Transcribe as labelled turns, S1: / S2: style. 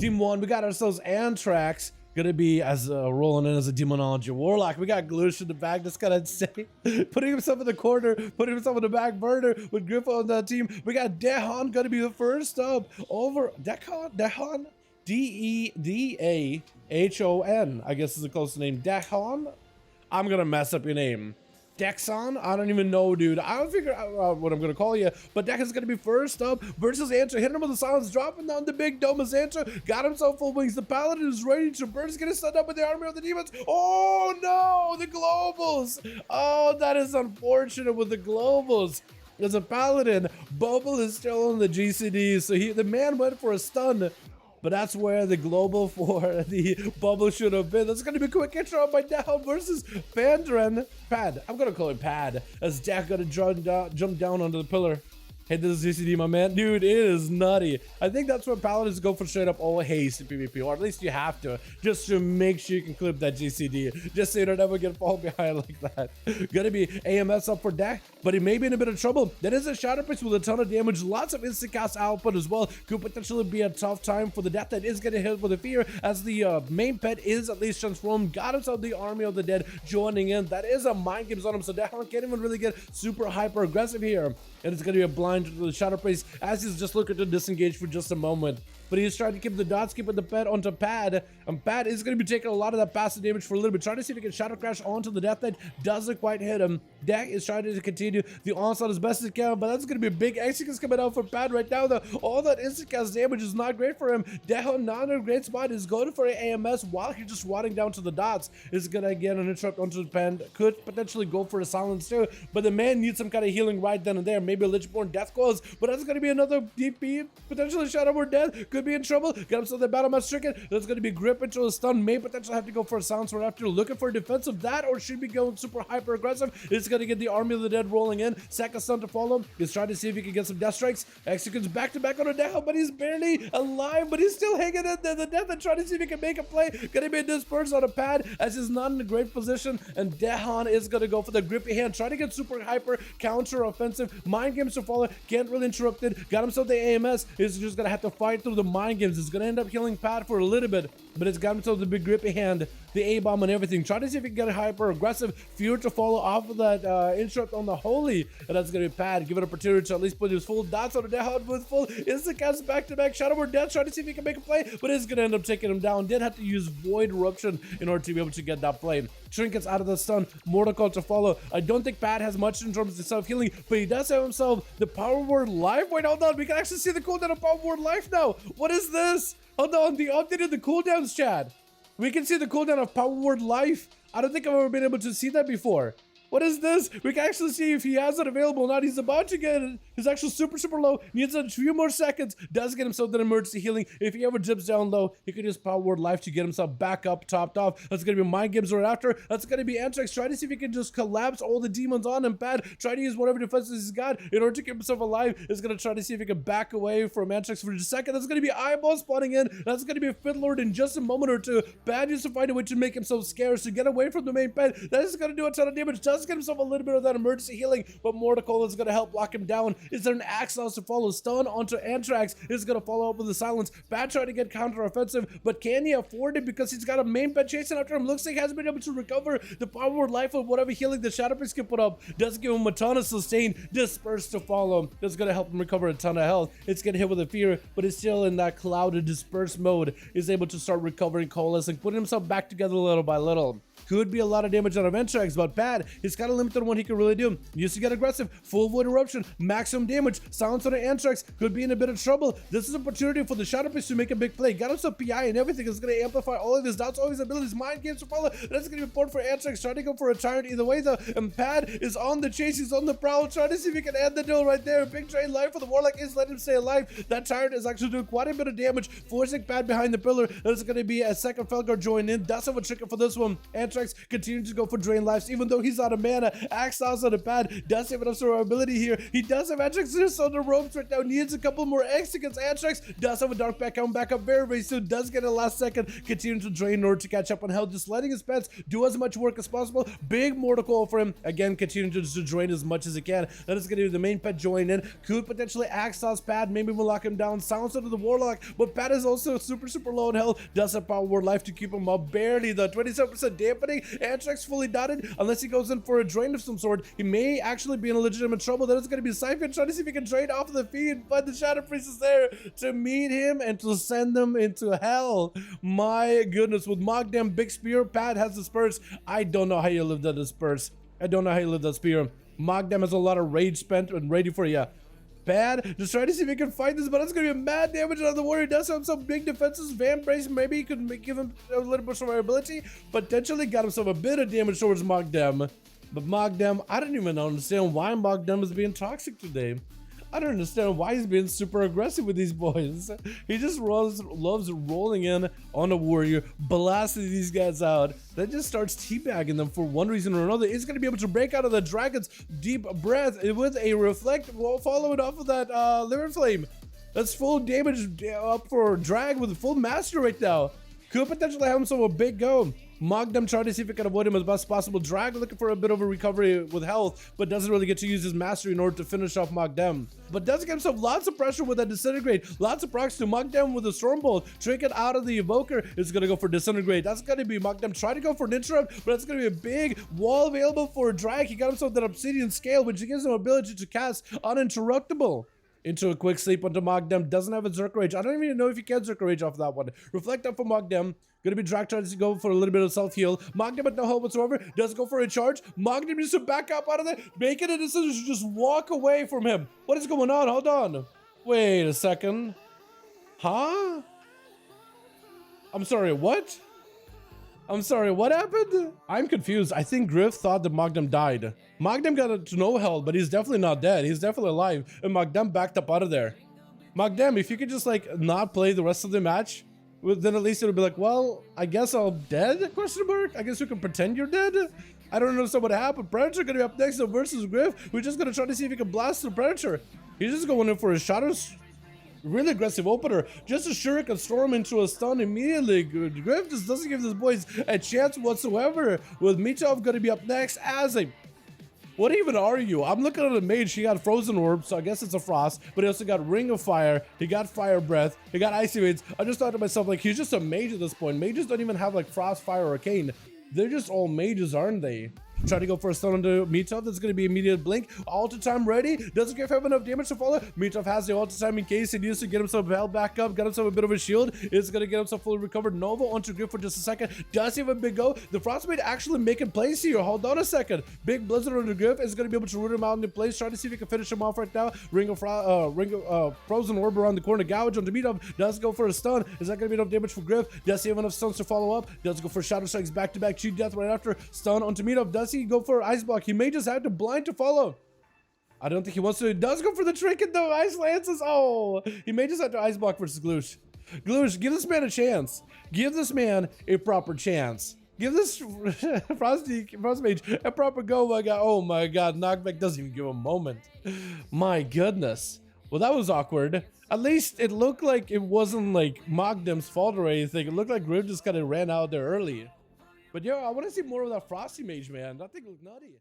S1: Team 1, we got ourselves Anthrax. Gonna be as rolling in as a demonology warlock. We got Gloosh in the back. That's kind of insane. Putting himself in the corner, putting himself in the back burner with Griffo on that team. We got Dehon gonna be the first up over Dehon. D-E-D-A-H-O-N. I guess is the closest name. Dehon. I'm gonna mess up your name. Dexon? I don't even know, dude. I don't figure out what I'm gonna call you, but Dex is gonna be first up versus Antra. Hitting him with the silence, dropping down the big dome as Antra got himself full wings. The Paladin is ready to burn. He's gonna stand up with the army of the demons. Oh no, the globals! Oh, that is unfortunate with the globals. As a Paladin, Bubble is still on the GCD, so the man went for a stun. But that's where the global for the bubble should have been. That's going to be a quick intro by Down versus Pandren. Pad. I'm going to call him Pad. As Dak got to jump down onto the pillar. Hey, this is GCD, my man. Dude, it is nutty. I think that's where Paladins go for straight up all haste in PvP. Or at least you have to. Just to make sure you can clip that GCD. Just so you don't ever get fall behind like that. Gonna be AMS up for Dak. But he may be in a bit of trouble. That is a Shadow Priest with a ton of damage. Lots of instant cast output as well. Could potentially be a tough time for the Death that is getting hit with a fear. As the main pet is at least transformed. Got himself the army of the dead joining in. That is a mind games on him. So Dahon can't even really get super hyper aggressive here. And it's gonna be a blind to the Shadow Priest as he's just looking to disengage for just a moment. But he's trying to keep the dots, keeping the pet onto Pad. And Pad is going to be taking a lot of that passive damage for a little bit. Trying to see if he can Shadow Crash onto the Death Knight. Doesn't quite hit him. Dak is trying to continue the onslaught as best as he can. But that's going to be a big execute coming out for Pad right now, though. All that instant cast damage is not great for him. Dehon, not in a great spot, is going for an AMS while he's just swatting down to the dots. Is going to get an interrupt onto the Pan. Could potentially go for a silence too. But the man needs some kind of healing right then and there. Maybe a Lichborn Death Claws. But that's going to be another DP. Potentially Shadowborn Death. Could be in trouble. Get himself the Battle Mass Stricken. That's going to be grip into a stun. May potentially have to go for a silence right after. Looking for a defensive that, or should be going super hyper aggressive. It's going to get the Army of the Dead rolling in. Second stun to follow. He's trying to see if he can get some death strikes. Executes back to back on a Death, but he's barely alive. But he's still hanging in there. The Death and trying to see if he can make a play. Going to be dispersed on a Pad as he's not in a great position. And Dehan is going to go for the grippy hand. Trying to get super hyper counter offensive. Mind games to follow. Can't really interrupt it. Got himself the AMS. He's just going to have to fight through the mind games. It's going to end up healing Pad for a little bit, but it's got himself the big grippy hand, the A-bomb and everything. Try to see if he can get a hyper aggressive fear to follow off of that interrupt on the Holy, and that's going to be Pad. Give it an opportunity to at least put his full dots on the Death with full instant cast back-to-back Shadowborn Death. Try to see if he can make a play, but it's going to end up taking him down. Did have to use Void Eruption in order to be able to get that play. Trinkets out of the stun, Mortal Call to follow. I don't think Pad has much in terms of self-healing, but he does have himself the Power Word Life. Wait, hold on. We can actually see the cooldown of Power Word Life now. What is this? Hold on, the updated the cooldowns, Chad. We can see the cooldown of Power Word Life. I don't think I've ever been able to see that before. What is this? We can actually see if he has it available or not. He's about to get it. His actual super low. Needs a few more seconds. Does get himself that emergency healing. If he ever dips down low, he could use Power Word Life to get himself back up, topped off. That's going to be Mind Games right after. That's going to be Antrax. Try to see if he can just collapse all the demons on him. Pad. Try to use whatever defenses he's got in order to keep himself alive. Is going to try to see if he can back away from Antrax for just a second. That's going to be Eyeball spawning in. That's going to be a Fit Lord in just a moment or two. Pad needs to find a way to make himself scarce to get away from the main pet. That is going to do a ton of damage. Does get himself a little bit of that emergency healing, but Mortical is going to help lock him down. Is there an Axos to follow? Stun onto Antrax is going to follow up with the silence. Bad trying to get counter offensive, but can he afford it because he's got a main pet chasing after him? Looks like he hasn't been able to recover the Power Word Life of whatever healing the Shadow Priest can put up. Does give him a ton of sustain. Disperse to follow. That's going to help him recover a ton of health. It's getting hit with a fear, but it's still in that clouded disperse mode. Is able to start recovering, coalescing, putting himself back together little by little. Could be a lot of damage out of Antrax, but Pad, he's kind of limited on what he can really do. Used to get aggressive, full Void Eruption, maximum damage, silence on the Antrax, could be in a bit of trouble. This is an opportunity for the Shadow Priest to make a big play. Got himself PI and everything. Is going to amplify all of his doubts, all of his abilities, mind games to follow. That's going to be important for Antrax, trying to go for a Tyrant either way though. And Pad is on the chase, he's on the prowl, trying to see if he can end the duel right there. Big drain life for the Warlock is letting him stay alive. That Tyrant is actually doing quite a bit of damage, forcing Pad behind the pillar. There's going to be a second Felgar join in. Does have a trigger for this one. Antrax Antrax continuing to go for drain lives, even though he's out of mana. Axos on the pad does have enough survivability here. He does have Antrax just on the ropes right now. Needs a couple more X against Antrax. Does have a dark back coming back up very, very soon. Does get a last second. Continuing to drain in order to catch up on health. Just letting his pets do as much work as possible. Big mortal coil for him. Again, continuing to drain as much as he can. That is going to be the main pet join in. Could potentially Axos pad. Maybe we'll lock him down. Sounds out of the Warlock. But pad is also super, super low in health. Does have power word life to keep him up. Barely the 27% dampening. Antrax fully dotted. Unless he goes in for a drain of some sort, he may actually be in legitimate trouble. That is going to be Siphon trying to see if he can drain off of the feed, but the Shadow Priest is there to meet him and to send them into hell. My goodness, with Mogdam, Big Spear, Pat has the Spurs. I don't know how you lived that Spurs. I don't know how you lived that Spear. Mogdam has a lot of rage spent and ready for you. Bad. Just trying to see if he can fight this, but it's going to be a mad damage on the warrior. Does have some big defenses. Van Brace, maybe he could give him a little bit of survivability. Potentially got himself a bit of damage towards Mogdam. But Mogdam, I don't even understand why Mogdam is being toxic today. I don't understand why he's being super aggressive with these boys. He just loves rolling in on a warrior, blasting these guys out, then just starts teabagging them for one reason or another. He's going to be able to break out of the dragon's deep breath with a reflect, followed off of that liver flame. That's full damage up for drag with full master right now. Could potentially have himself a big go. Mogdam trying to see if he can avoid him as best possible. Drag looking for a bit of a recovery with health, but doesn't really get to use his mastery in order to finish off Mogdam. But does get himself lots of pressure with that Disintegrate. Lots of procs to Mogdam with a Stormbolt. Trinket out of the Evoker is going to go for Disintegrate. That's going to be Mogdam trying to go for an Interrupt, but that's going to be a big wall available for a Drag. He got himself that Obsidian Scale, which gives him ability to cast Uninterruptible. Into a quick sleep onto Mogdam. Doesn't have a Zerker Rage. I don't even know if he can Zerker Rage off that one. Reflect up for Mogdam. Gonna be drag trying to go for a little bit of self-heal. Mogdam with no help whatsoever. Doesn't go for a charge. Mogdam needs to back up out of there. Making a decision to just walk away from him. What is going on? Hold on. Wait a second. Huh? I'm sorry, what? I'm sorry, what happened? I'm confused. I think Griff thought that Mogdam died. Mogdam got to no health, but he's definitely not dead. He's definitely alive. And Mogdam backed up out of there. Mogdam, if you could just like not play the rest of the match, then at least it'll be like, well, I guess I'm dead? Question mark? I guess you can pretend you're dead? I don't understand what happened. Predator gonna be up next versus Griff. We're just gonna try to see if he can blast the Predator. He's just going in for his shadows. Really aggressive opener. Just a Shuriken storm into a stun immediately. Griff just doesn't give these boys a chance whatsoever. With Mitov going to be up next as a... What even are you? I'm looking at a mage. He got Frozen Orb, so I guess it's a Frost. But he also got Ring of Fire. He got Fire Breath. He got Icy Veins. I just thought to myself, like, he's just a mage at this point. Mages don't even have, like, Frost, Fire, or Arcane. They're just all mages, aren't they? Try to go for a stun onto Mitov. That's going to be immediate blink. Alter time ready. Doesn't give him enough damage to follow. Mitov has the alter time in case he needs to get himself held back up. Got himself a bit of a shield. Is going to get himself fully recovered. Nova onto Griff for just a second. Does he have a big go? The Frostbite actually making plays here. Hold on a second. Big Blizzard onto Griff is going to be able to root him out into place. Trying to see if he can finish him off right now. Ring of Frozen Orb around the corner. Gouge onto Mitov. Does go for a stun. Is that going to be enough damage for Griff? Does he have enough stuns to follow up? Does go for Shadow Strikes back to back. Cheat Death right after. Stun onto Mitov. Does he go for Ice Block? He may just have to blind to follow. I don't think he wants to. He does go for the Trinket though. Ice Lances. Oh, he may just have to Ice Block versus Gloosh. Gloosh, give this man a chance. Give this man a proper chance. Give this Frost Mage a proper go. My God. Oh my God. Knockback doesn't even give a moment. My goodness. Well, that was awkward. At least it looked like it wasn't like Mogdam's fault or anything. It looked like Griff just kind of ran out there early. But yo, I want to see more of that Frosty Mage, man. That thing looked nutty.